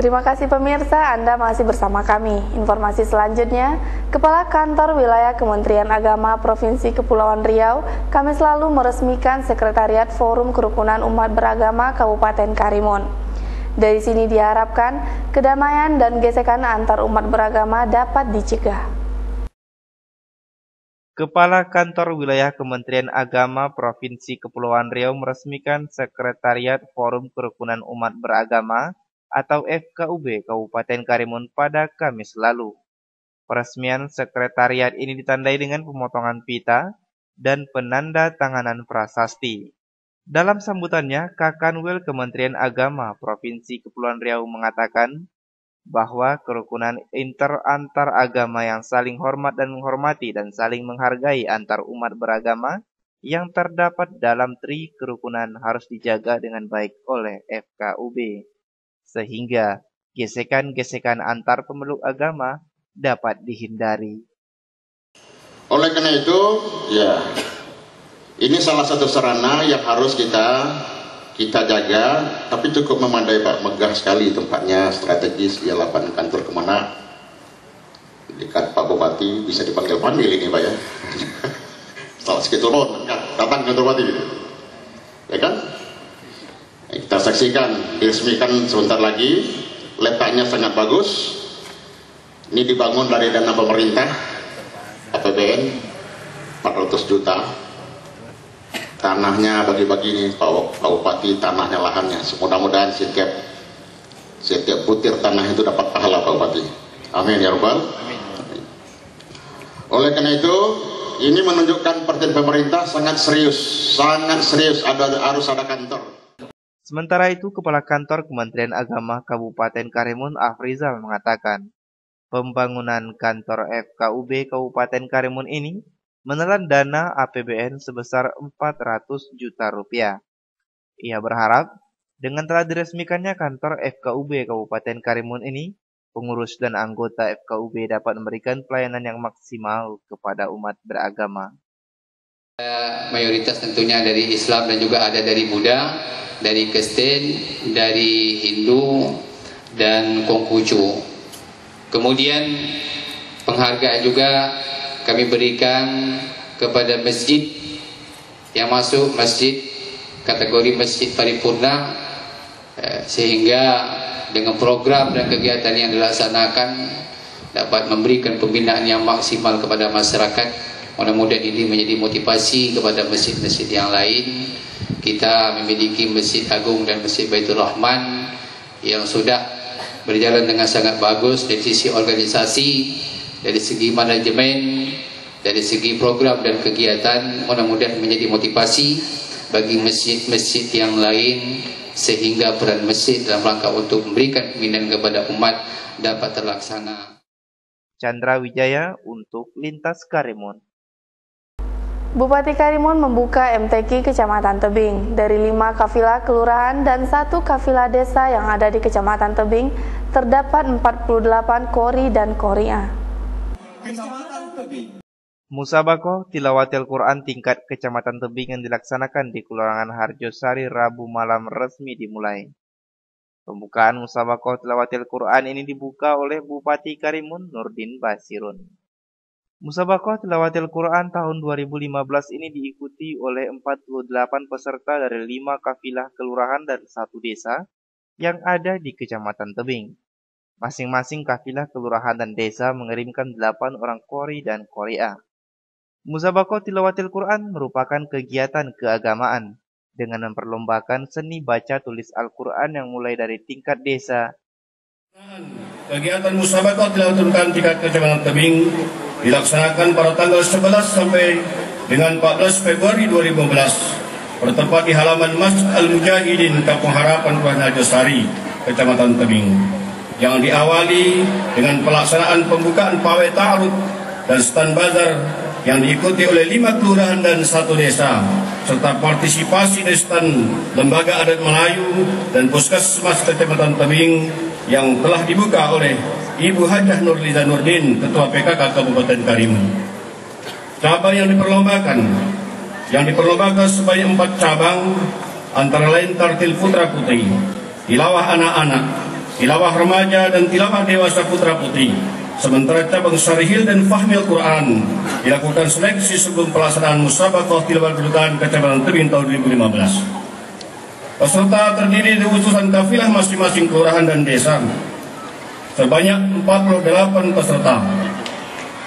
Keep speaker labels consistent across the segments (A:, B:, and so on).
A: Terima kasih pemirsa, Anda masih bersama kami. Informasi selanjutnya, Kepala Kantor Wilayah Kementerian Agama Provinsi Kepulauan Riau, Kamis lalu meresmikan Sekretariat Forum Kerukunan Umat Beragama Kabupaten Karimun. Dari sini diharapkan kedamaian dan gesekan antar umat beragama dapat dicegah.
B: Kepala Kantor Wilayah Kementerian Agama Provinsi Kepulauan Riau meresmikan Sekretariat Forum Kerukunan Umat Beragama atau FKUB Kabupaten Karimun pada Kamis lalu. Peresmian sekretariat ini ditandai dengan pemotongan pita dan penanda tanganan prasasti. Dalam sambutannya, Kakanwil Kementerian Agama Provinsi Kepulauan Riau mengatakan bahwa kerukunan antar agama yang saling hormat dan menghormati dan saling menghargai antar umat beragama yang terdapat dalam tri kerukunan harus dijaga dengan baik oleh FKUB, sehingga gesekan-gesekan antar pemeluk agama dapat dihindari.
C: Oleh karena itu, ini salah satu sarana yang harus kita jaga, tapi cukup memadai Pak, megah sekali tempatnya, strategis, ya 8 kantor kemana, dekat Pak Bupati, bisa dipanggil ini Pak ya. Salah segitu loh, datang kantor Bupati gitu. Ya kan? Kita saksikan, diresmikan sebentar lagi, letaknya sangat bagus. Ini dibangun dari dana pemerintah, APBN, 400 juta. Tanahnya bagi-bagi nih Pak Bupati, tanahnya, lahannya. Mudah-mudahan setiap butir tanah itu dapat pahala Pak Bupati. Amin ya Rabbal. Oleh karena itu, ini menunjukkan perhatian pemerintah sangat serius, harus ada kantor.
B: Sementara itu, Kepala Kantor Kementerian Agama Kabupaten Karimun Afrizal mengatakan, pembangunan kantor FKUB Kabupaten Karimun ini menelan dana APBN sebesar 400 juta rupiah. Ia berharap dengan telah diresmikannya kantor FKUB Kabupaten Karimun ini, pengurus dan anggota FKUB dapat memberikan pelayanan yang maksimal kepada umat beragama.
D: Mayoritas tentunya dari Islam dan juga ada dari Buddha, dari Kristen, dari Hindu, dan Konghucu. Kemudian penghargaan juga kami berikan kepada masjid yang masuk masjid kategori masjid paripurna, sehingga dengan program dan kegiatan yang dilaksanakan dapat memberikan pembinaan yang maksimal kepada masyarakat. Mudah-mudahan ini menjadi motivasi kepada masjid-masjid yang lain. Kita memiliki Masjid Agung dan Masjid Baitur Rahman yang sudah berjalan dengan sangat bagus dari sisi organisasi, dari segi manajemen, dari segi program dan kegiatan. Mudah-mudahan menjadi motivasi bagi masjid-masjid yang lain, sehingga peran masjid dalam rangka untuk memberikan pembinaan kepada umat dapat terlaksana.
B: Chandra Wijaya untuk Lintas Karimun.
A: Bupati Karimun membuka MTQ Kecamatan Tebing. Dari 5 kafilah kelurahan dan 1 kafilah desa yang ada di Kecamatan Tebing, terdapat 48 kori dan koria.
B: Musabakoh Tilawatil Quran tingkat Kecamatan Tebing yang dilaksanakan di Kelurahan Harjosari Rabu malam resmi dimulai. Pembukaan Musabakoh Tilawatil Quran ini dibuka oleh Bupati Karimun Nurdin Basirun. Musabakoh Tilawatil Quran tahun 2015 ini diikuti oleh 48 peserta dari 5 kafilah kelurahan dan 1 desa yang ada di Kecamatan Tebing. Masing-masing kafilah kelurahan dan desa mengirimkan 8 orang qori dan qori'ah. Musabakoh Tilawatil Quran merupakan kegiatan keagamaan dengan memperlombakan seni baca tulis Al-Quran yang mulai dari tingkat desa.
E: Kegiatan Musabakoh Tilawatil Quran tingkat Kecamatan Tebing dilaksanakan pada tanggal 11 sampai dengan 14 Februari 2015 bertempat di halaman Masjid Al-Mujahidin Kampung Harapan Kelurahan Harjosari, Kecamatan Tebing, yang diawali dengan pelaksanaan pembukaan pawai ta'aruf dan stand bazar yang diikuti oleh 5 kelurahan dan 1 desa, serta partisipasi dari stand Lembaga Adat Melayu dan Puskesmas Kecamatan Tebing yang telah dibuka oleh Ibu Hajah Nurliza Nurdin, Ketua PKK Kabupaten Karimun. Cabang yang diperlombakan sebanyak 4 cabang, antara lain tartil putra putri, tilawah anak-anak, tilawah remaja dan tilawah dewasa putra putri. Sementara cabang Syarihil dan Fahmil Quran dilakukan seleksi sebelum pelaksanaan musabaqah tilawah kedutaan Kecamatan Tebing tahun 2015. Peserta terdiri dari utusan kafilah masing-masing kelurahan dan desa. Sebanyak 48 peserta.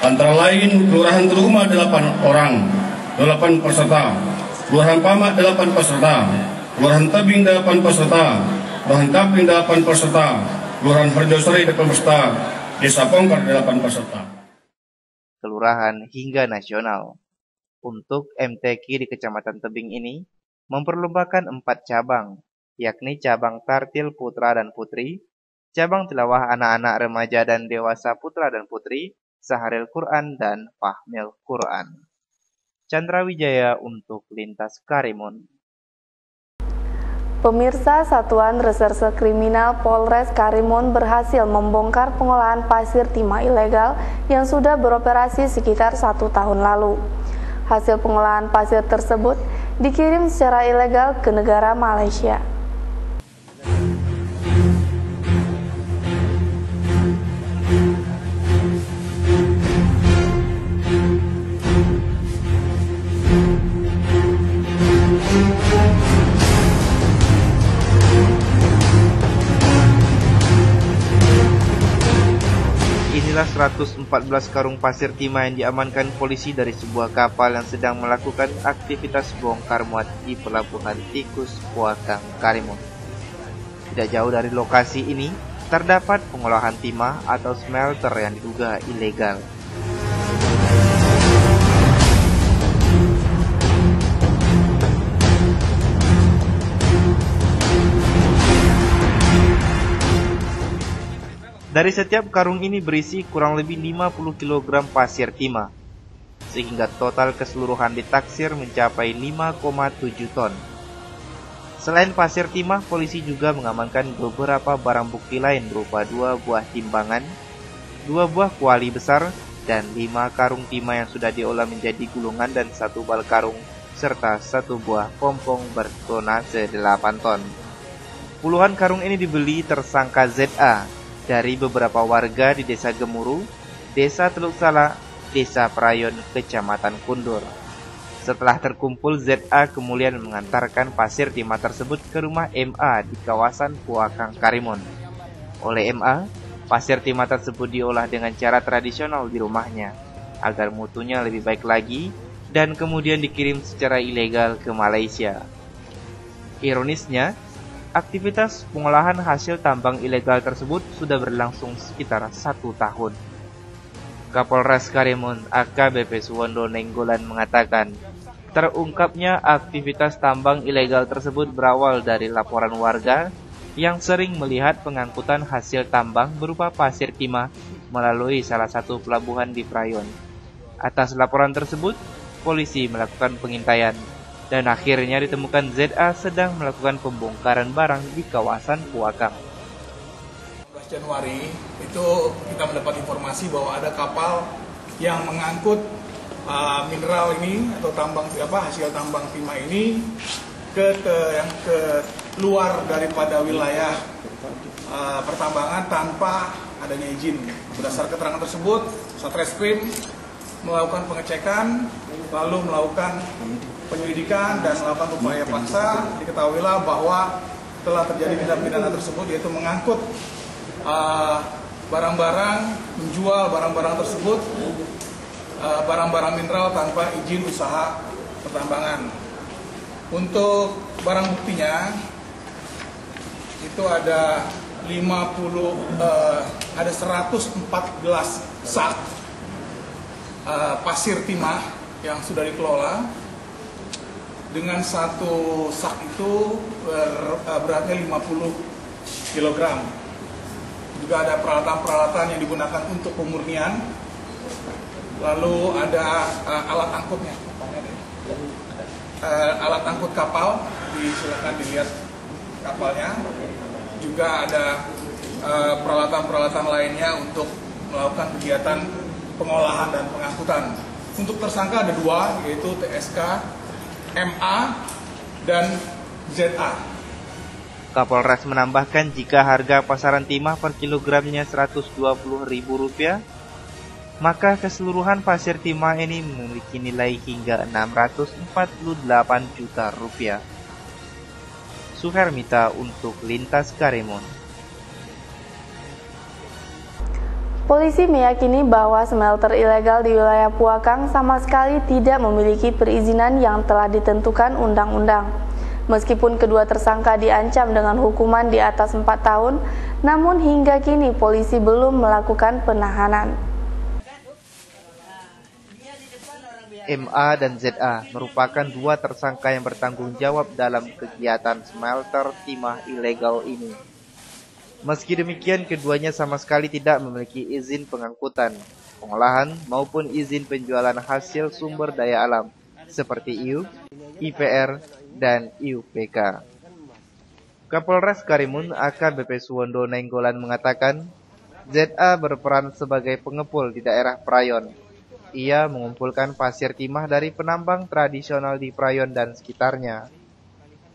E: Antara lain Kelurahan Teluma 8 orang, 8 peserta. Kelurahan Pamak 8 peserta. Kelurahan Tebing 8 peserta. Kelurahan Kaping 8 peserta. Kelurahan Harjosari 8 peserta. Desa Pongkar 8 peserta.
B: Kelurahan hingga nasional. Untuk MTQ di Kecamatan Tebing ini memperlombakan 4 cabang, yakni cabang tartil putra dan putri, cabang tilawah anak-anak remaja dan dewasa putra dan putri, Saharil Quran dan Fahmil Quran. Chandra Wijaya untuk Lintas Karimun.
A: Pemirsa, Satuan Reserse Kriminal Polres Karimun berhasil membongkar pengolahan pasir timah ilegal yang sudah beroperasi sekitar 1 tahun lalu. Hasil pengolahan pasir tersebut dikirim secara ilegal ke negara Malaysia.
B: Inilah 114 karung pasir timah yang diamankan polisi dari sebuah kapal yang sedang melakukan aktivitas bongkar muat di Pelabuhan Tikus Puakang, Karimun. Tidak jauh dari lokasi ini, terdapat pengolahan timah atau smelter yang diduga ilegal. Dari setiap karung ini berisi kurang lebih 50 kg pasir timah, sehingga total keseluruhan ditaksir mencapai 5,7 ton. Selain pasir timah, polisi juga mengamankan beberapa barang bukti lain berupa 2 buah timbangan, 2 buah kuali besar, dan 5 karung timah yang sudah diolah menjadi gulungan dan 1 bal karung, serta 1 buah pompong bertonase 8 ton. Puluhan karung ini dibeli tersangka ZA dari beberapa warga di Desa Gemuru, Desa Teluk Sala, Desa Prayon, Kecamatan Kundur. Setelah terkumpul, ZA kemudian mengantarkan pasir timah tersebut ke rumah MA di kawasan Puakang, Karimun. Oleh MA, pasir timah tersebut diolah dengan cara tradisional di rumahnya, agar mutunya lebih baik lagi, dan kemudian dikirim secara ilegal ke Malaysia. Ironisnya, aktivitas pengolahan hasil tambang ilegal tersebut sudah berlangsung sekitar 1 tahun. Kapolres Karimun AKBP Suwondo Nenggolan mengatakan, terungkapnya aktivitas tambang ilegal tersebut berawal dari laporan warga yang sering melihat pengangkutan hasil tambang berupa pasir timah melalui salah satu pelabuhan di Prayon. Atas laporan tersebut, polisi melakukan pengintaian, dan akhirnya ditemukan ZA sedang melakukan pembongkaran barang di kawasan Puakang.
F: 12 Januari itu kita mendapat informasi bahwa ada kapal yang mengangkut mineral ini atau hasil tambang timah ini ke luar daripada wilayah pertambangan tanpa adanya izin. Berdasar keterangan tersebut, Satreskrim melakukan pengecekan, lalu melakukan penyelidikan dan melakukan upaya paksa. Diketahuilah bahwa telah terjadi tindak pidana tersebut, yaitu mengangkut barang-barang, menjual barang-barang tersebut, barang-barang mineral tanpa izin usaha pertambangan. Untuk barang buktinya itu ada 114 sak pasir timah yang sudah dikelola. Dengan satu sak itu beratnya 50 kg. Juga ada peralatan-peralatan yang digunakan untuk pemurnian. Lalu ada alat angkutnya. Alat angkut kapal, silakan dilihat kapalnya. Juga ada peralatan-peralatan lainnya untuk melakukan kegiatan pengolahan dan pengangkutan. Untuk tersangka ada 2, yaitu TSK, MA, dan ZA.
B: Kapolres menambahkan jika harga pasaran timah per kilogramnya Rp120.000, maka keseluruhan pasir timah ini memiliki nilai hingga Rp648 juta. Suhermita untuk Lintas Karimun.
A: Polisi meyakini bahwa smelter ilegal di wilayah Puakang sama sekali tidak memiliki perizinan yang telah ditentukan undang-undang. Meskipun kedua tersangka diancam dengan hukuman di atas 4 tahun, namun hingga kini polisi belum melakukan penahanan.
B: MA dan ZA merupakan dua tersangka yang bertanggung jawab dalam kegiatan smelter timah ilegal ini. Meski demikian, keduanya sama sekali tidak memiliki izin pengangkutan, pengolahan, maupun izin penjualan hasil sumber daya alam, seperti IU, IPR, dan IUPK. Kapolres Karimun AKBP Suwondo Nainggolan mengatakan, ZA berperan sebagai pengepul di daerah Prayon. Ia mengumpulkan pasir timah dari penambang tradisional di Prayon dan sekitarnya.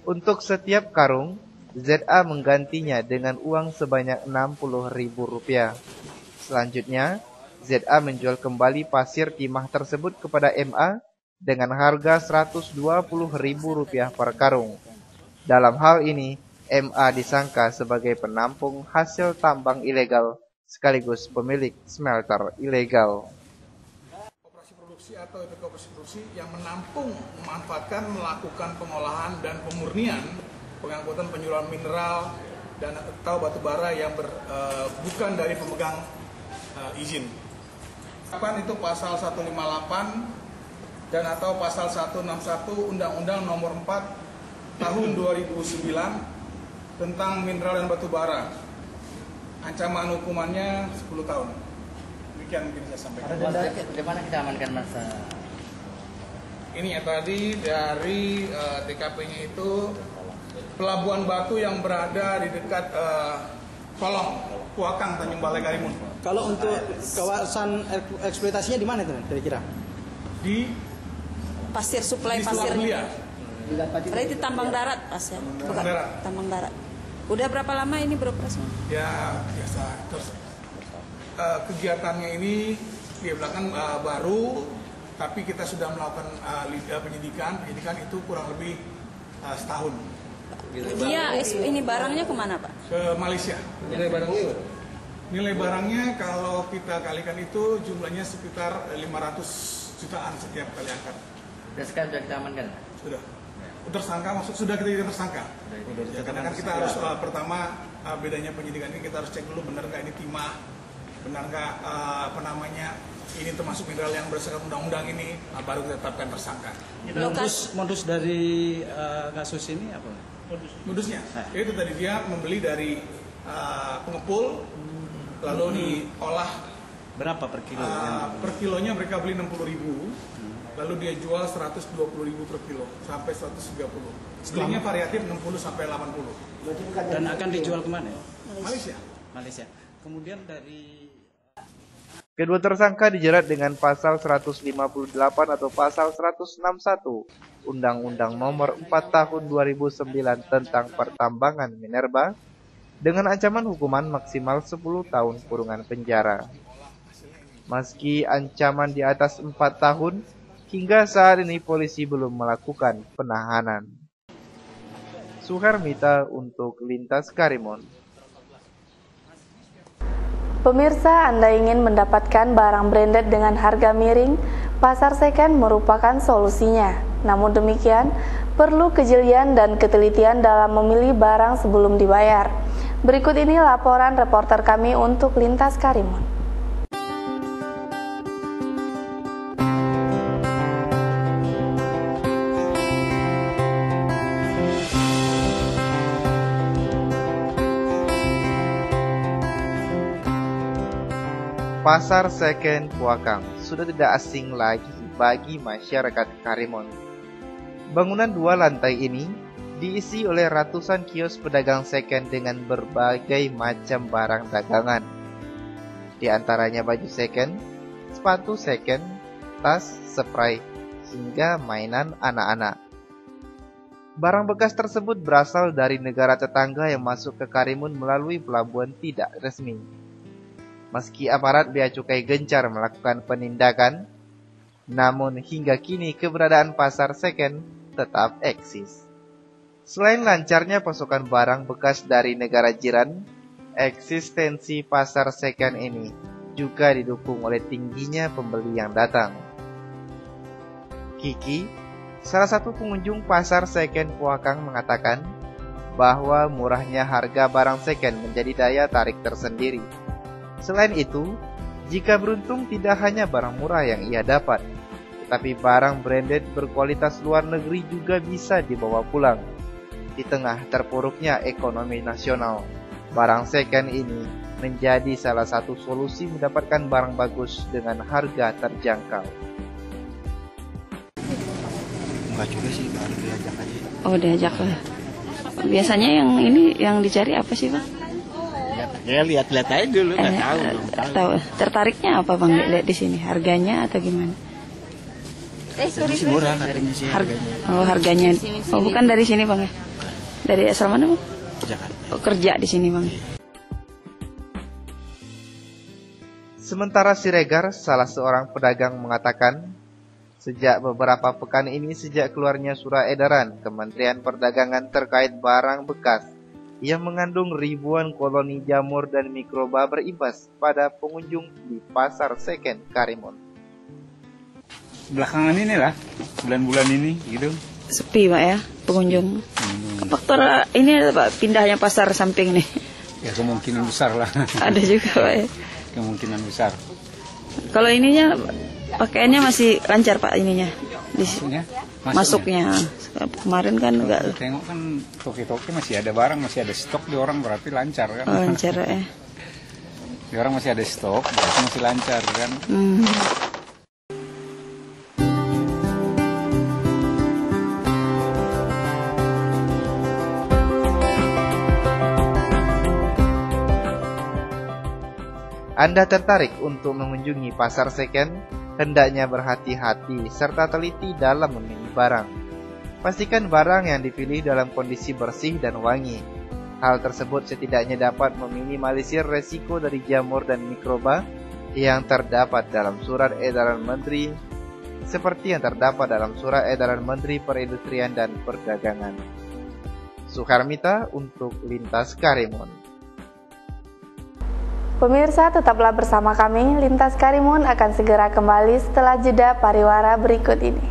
B: Untuk setiap karung, ZA menggantinya dengan uang sebanyak Rp60.000. Selanjutnya, ZA menjual kembali pasir timah tersebut kepada MA dengan harga Rp120.000 per karung. Dalam hal ini, MA disangka sebagai penampung hasil tambang ilegal sekaligus pemilik smelter ilegal.
F: Operasi produksi atau operasi produksi yang menampung, memanfaatkan, melakukan pengolahan dan pemurnian, pengangkutan penjualan mineral dan atau batu bara yang bukan dari pemegang izin. Itu pasal 158 dan atau pasal 161 Undang-Undang Nomor 4 Tahun 2009 tentang mineral dan batu bara. Ancaman hukumannya 10 tahun. Demikian mungkin saya sampaikan.
G: Bagaimana kita amankan masa?
F: Ini ya tadi dari TKP-nya itu Pelabuhan Batu yang berada di dekat Kolong, Puakang, Tanjung Balai Karimun.
G: Kalau untuk kawasan eksploitasinya di mana itu kira-kira?
F: Di
H: pasir, suplai
F: di
H: pasirnya. Berarti tambang darat pasir. Bukan, tambang darat. Udah berapa lama ini beroperasi?
F: Ya biasa. Terus kegiatannya ini di belakang baru, tapi kita sudah melakukan penyidikan itu kurang lebih setahun.
H: Dia ini barangnya kemana Pak?
F: Ke Malaysia. Nilai barangnya kalau kita kalikan itu jumlahnya sekitar 500 jutaan setiap kali angkat.
G: Dan sekarang sudah kita amankan?
F: Sudah. Tersangka sudah kita tersangka. Ya, karena kan kita harus pertama bedanya penyidikan ini kita harus cek dulu benar nggak ini timah, benar nggak ini termasuk mineral yang berdasarkan undang-undang ini, baru kita tetapkan tersangka.
G: Modus dari kasus ini apa?
F: Modusnya itu tadi dia membeli dari pengepul, lalu diolah.
G: Berapa per kilo?
F: Per kilonya mereka beli 60.000, lalu dia jual 120.000 per kilo sampai 130. Belinya variatif 60 sampai 80.
G: Dan akan dijual kemana?
F: Malaysia.
G: Kemudian dari
B: kedua tersangka dijerat dengan pasal 158 atau pasal 161 Undang-Undang Nomor 4 Tahun 2009 tentang Pertambangan Minerba dengan ancaman hukuman maksimal 10 tahun kurungan penjara. Meski ancaman di atas 4 tahun, hingga saat ini polisi belum melakukan penahanan. Suhermita untuk Lintas Karimun.
A: Pemirsa, Anda ingin mendapatkan barang branded dengan harga miring? Pasar second merupakan solusinya. Namun demikian, perlu kejelian dan ketelitian dalam memilih barang sebelum dibayar. Berikut ini laporan reporter kami untuk Lintas Karimun.
B: Pasar second Puakang sudah tidak asing lagi bagi masyarakat Karimun. Bangunan 2 lantai ini diisi oleh ratusan kios pedagang second dengan berbagai macam barang dagangan. Di antaranya baju second, sepatu second, tas, spray, hingga mainan anak-anak. Barang bekas tersebut berasal dari negara tetangga yang masuk ke Karimun melalui pelabuhan tidak resmi. Meski aparat Bea Cukai gencar melakukan penindakan, namun hingga kini keberadaan pasar seken tetap eksis. Selain lancarnya pasokan barang bekas dari negara jiran, eksistensi pasar seken ini juga didukung oleh tingginya pembeli yang datang. Kiki, salah satu pengunjung pasar seken Puakang, mengatakan bahwa murahnya harga barang seken menjadi daya tarik tersendiri. Selain itu, jika beruntung tidak hanya barang murah yang ia dapat, tetapi barang branded berkualitas luar negeri juga bisa dibawa pulang. Di tengah terpuruknya ekonomi nasional, barang second ini menjadi salah satu solusi mendapatkan barang bagus dengan harga terjangkau.
I: Enggak juga sih, baru diajak aja.
H: Oh, diajak lah. Biasanya yang ini yang dicari apa sih, Bang?
I: Ya lihat-lihat aja dulu, nggak tahu, belum tahu.
H: Tertariknya apa, Bang, lihat di sini? Harganya atau gimana?
I: Masih murah katanya sih harganya.
H: Oh, harganya. Oh, bukan dari sini, Bang ya? Dari asal mana, Bang?
I: Jakarta.
H: Oh, kerja di sini, Bang.
B: Sementara Siregar, salah seorang pedagang, mengatakan, sejak beberapa pekan ini sejak keluarnya surat edaran Kementerian Perdagangan terkait barang bekas yang mengandung ribuan koloni jamur dan mikroba berimbas pada pengunjung di pasar seken Karimun.
J: Belakangan ini lah, bulan-bulan ini gitu.
H: Sepi, Pak ya, pengunjung. Faktor ini ada, Pak, pindahnya pasar samping nih.
J: Ya kemungkinan besar lah.
H: Ada juga, Pak ya.
J: Kemungkinan besar.
H: Kalau ininya pakaiannya masih lancar, Pak, ininya. Masuknya. Kemarin kan enggak.
J: Tengok kan toke-toke masih ada barang, masih ada stok di orang, berarti lancar kan.
H: Oh, lancar ya.
J: Di orang masih ada stok, berarti masih lancar kan.
B: Anda tertarik untuk mengunjungi pasar seken? Hendaknya berhati-hati serta teliti dalam memilih barang. Pastikan barang yang dipilih dalam kondisi bersih dan wangi. Hal tersebut setidaknya dapat meminimalisir resiko dari jamur dan mikroba yang terdapat dalam surat edaran Menteri, seperti yang terdapat dalam surat edaran Menteri Perindustrian dan Perdagangan. Suharmita untuk Lintas Karimun.
A: Pemirsa, tetaplah bersama kami. Lintas Karimun akan segera kembali setelah jeda pariwara berikut ini.